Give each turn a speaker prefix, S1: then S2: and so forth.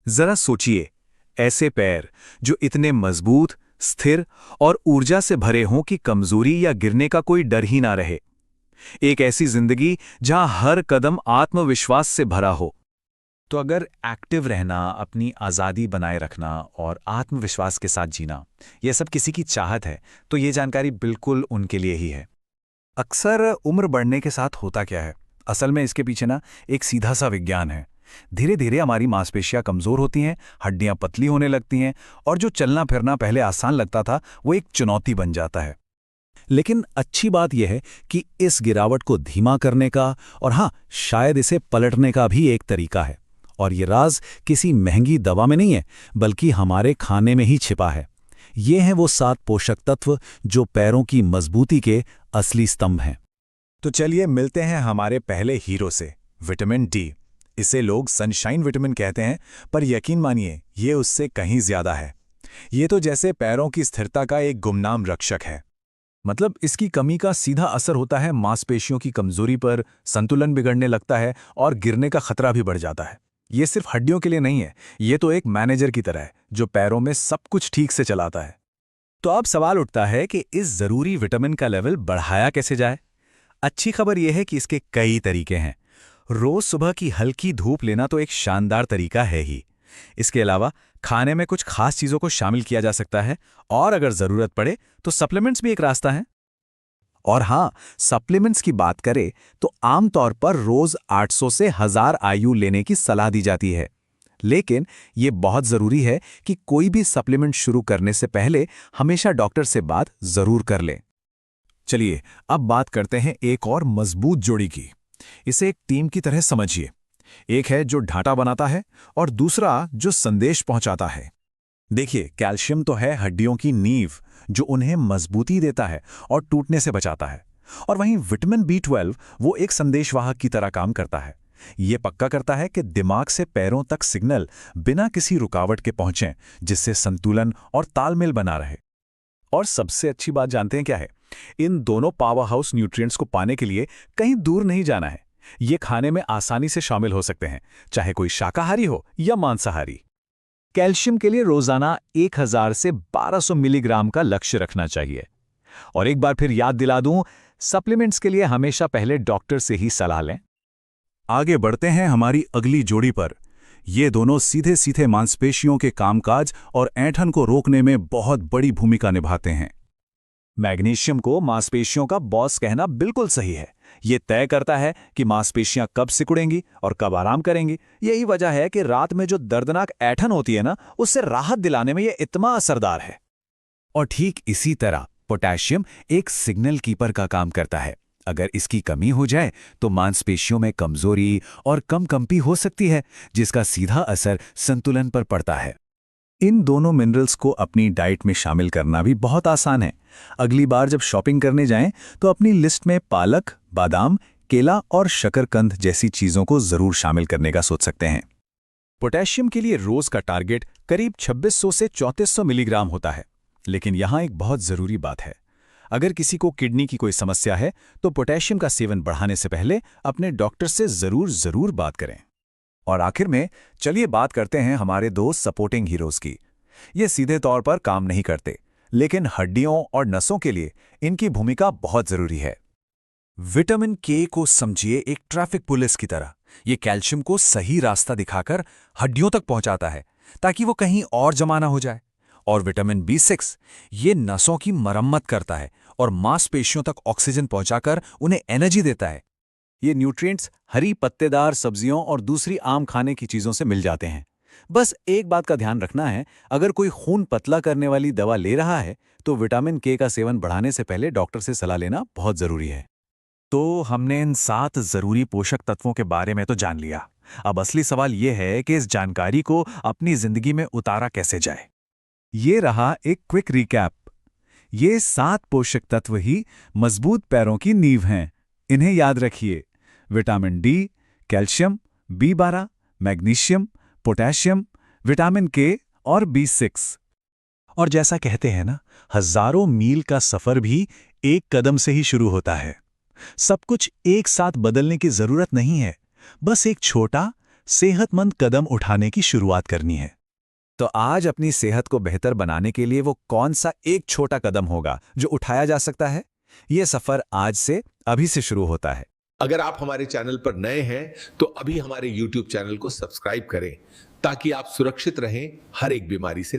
S1: जरा सोचिए, ऐसे पैर जो इतने मजबूत, स्थिर और ऊर्जा से भरे हों कि कमजोरी या गिरने का कोई डर ही ना रहे। एक ऐसी जिंदगी जहां हर कदम आत्मविश्वास से भरा हो। तो अगर एक्टिव रहना, अपनी आज़ादी बनाए रखना और आत्मविश्वास के साथ जीना, यह सब किसी की चाहत है, तो ये जानकारी बिल्कुल उनके लिए ही है। अक्सर उम्र बढ़ने के साथ होता क्या है, असल में इसके पीछे ना एक सीधा सा विज्ञान है। धीरे धीरे हमारी मांसपेशियां कमजोर होती हैं, हड्डियां पतली होने लगती हैं और जो चलना फिरना पहले आसान लगता था वो एक चुनौती बन जाता है। लेकिन अच्छी बात यह है कि इस गिरावट को धीमा करने का और हाँ, शायद इसे पलटने का भी एक तरीका है। और ये राज किसी महंगी दवा में नहीं है, बल्कि हमारे खाने में ही छिपा है। ये हैं वो 7 पोषक तत्व जो पैरों की मजबूती के असली स्तंभ हैं। तो चलिए मिलते हैं हमारे पहले हीरो से, विटामिन डी। इसे लोग सनशाइन विटामिन कहते हैं, पर यकीन मानिए ये उससे कहीं ज्यादा है। ये तो जैसे पैरों की स्थिरता का एक गुमनाम रक्षक है। मतलब इसकी कमी का सीधा असर होता है मांसपेशियों की कमजोरी पर, संतुलन बिगड़ने लगता है और गिरने का खतरा भी बढ़ जाता है। ये सिर्फ हड्डियों के लिए नहीं है, ये तो एक मैनेजर की तरह है जो पैरों में सब कुछ ठीक से चलाता है। तो अब सवाल उठता है कि इस जरूरी विटामिन का लेवल बढ़ाया कैसे जाए। अच्छी खबर यह है कि इसके कई तरीके हैं। रोज सुबह की हल्की धूप लेना तो एक शानदार तरीका है ही। इसके अलावा खाने में कुछ खास चीजों को शामिल किया जा सकता है, और अगर जरूरत पड़े तो सप्लीमेंट्स भी एक रास्ता है। और हाँ, सप्लीमेंट्स की बात करें तो आमतौर पर रोज 800 से 1000 आयु लेने की सलाह दी जाती है। लेकिन ये बहुत जरूरी है कि कोई भी सप्लीमेंट शुरू करने से पहले हमेशा डॉक्टर से बात जरूर कर लें। चलिए अब बात करते हैं एक और मजबूत जोड़ी की। इसे एक टीम की तरह समझिए। एक है जो ढांचा बनाता है और दूसरा जो संदेश पहुंचाता है। देखिए, कैल्शियम तो है हड्डियों की नींव, जो उन्हें मजबूती देता है और टूटने से बचाता है। और वहीं विटामिन B12 वो एक संदेशवाहक की तरह काम करता है। ये पक्का करता है कि दिमाग से पैरों तक सिग्नल बिना किसी रुकावट के पहुंचें, जिससे संतुलन और तालमेल बना रहे। और सबसे अच्छी बात जानते हैं क्या है? इन दोनों पावर हाउस न्यूट्रिएंट्स को पाने के लिए कहीं दूर नहीं जाना है। ये खाने में आसानी से शामिल हो सकते हैं, चाहे कोई शाकाहारी हो या मांसाहारी। कैल्शियम के लिए रोजाना 1000 से 1200 मिलीग्राम का लक्ष्य रखना चाहिए। और एक बार फिर याद दिला दूं, सप्लीमेंट्स के लिए हमेशा पहले डॉक्टर से ही सलाह लें। आगे बढ़ते हैं हमारी अगली जोड़ी पर। ये दोनों सीधे सीधे मांसपेशियों के कामकाज और ऐंठन को रोकने में बहुत बड़ी भूमिका निभाते हैं। मैग्नीशियम को मांसपेशियों का बॉस कहना बिल्कुल सही है। ये तय करता है कि मांसपेशियां कब सिकुड़ेंगी और कब आराम करेंगी। यही वजह है कि रात में जो दर्दनाक ऐंठन होती है ना, उससे राहत दिलाने में ये इतना असरदार है। और ठीक इसी तरह पोटेशियम एक सिग्नल कीपर का काम करता है। अगर इसकी कमी हो जाए तो मांसपेशियों में कमजोरी और कम कंपी हो सकती है, जिसका सीधा असर संतुलन पर पड़ता है। इन दोनों मिनरल्स को अपनी डाइट में शामिल करना भी बहुत आसान है। अगली बार जब शॉपिंग करने जाएं तो अपनी लिस्ट में पालक, बादाम, केला और शकरकंद जैसी चीजों को जरूर शामिल करने का सोच सकते हैं। पोटेशियम के लिए रोज का टारगेट करीब 2600 से 3400 मिलीग्राम होता है। लेकिन यहाँ एक बहुत जरूरी बात है। अगर किसी को किडनी की कोई समस्या है तो पोटेशियम का सेवन बढ़ाने से पहले अपने डॉक्टर से जरूर बात करें। और आखिर में चलिए बात करते हैं हमारे 2 सपोर्टिंग हीरोज की। ये सीधे तौर पर काम नहीं करते, लेकिन हड्डियों और नसों के लिए इनकी भूमिका बहुत जरूरी है। विटामिन के को समझिए एक ट्रैफिक पुलिस की तरह। ये कैल्शियम को सही रास्ता दिखाकर हड्डियों तक पहुंचाता है, ताकि वो कहीं और जमा ना हो जाए। और विटामिन B6 ये नसों की मरम्मत करता है और मांसपेशियों तक ऑक्सीजन पहुंचाकर उन्हें एनर्जी देता है। ये न्यूट्रिएंट्स हरी पत्तेदार सब्जियों और दूसरी आम खाने की चीजों से मिल जाते हैं। बस एक बात का ध्यान रखना है, अगर कोई खून पतला करने वाली दवा ले रहा है तो विटामिन के का सेवन बढ़ाने से पहले डॉक्टर से सलाह लेना बहुत जरूरी है। तो हमने इन 7 जरूरी पोषक तत्वों के बारे में तो जान लिया। अब असली सवाल यह है कि इस जानकारी को अपनी जिंदगी में उतारा कैसे जाए। ये रहा एक क्विक रिकैप। ये 7 पोषक तत्व ही मजबूत पैरों की नींव हैं। इन्हें याद रखिए: vitamin D, calcium, B12, magnesium, potassium, vitamin के और B6। और जैसा कहते हैं ना, हजारों मील का सफर भी एक कदम से ही शुरू होता है। सब कुछ एक साथ बदलने की जरूरत नहीं है, बस एक छोटा,
S2: सेहतमंद कदम उठाने की शुरुआत करनी है।
S1: तो आज अपनी सेहत को बेहतर बनाने के लिए वो कौन सा एक छोटा कदम होगा जो उठाया जा सकता है? ये सफर आज से अभी से शुरू होता है।
S3: अगर आप हमारे चैनल पर नए हैं तो अभी हमारे YouTube चैनल को सब्सक्राइब करें ताकि आप सुरक्षित रहें हर एक बीमारी से।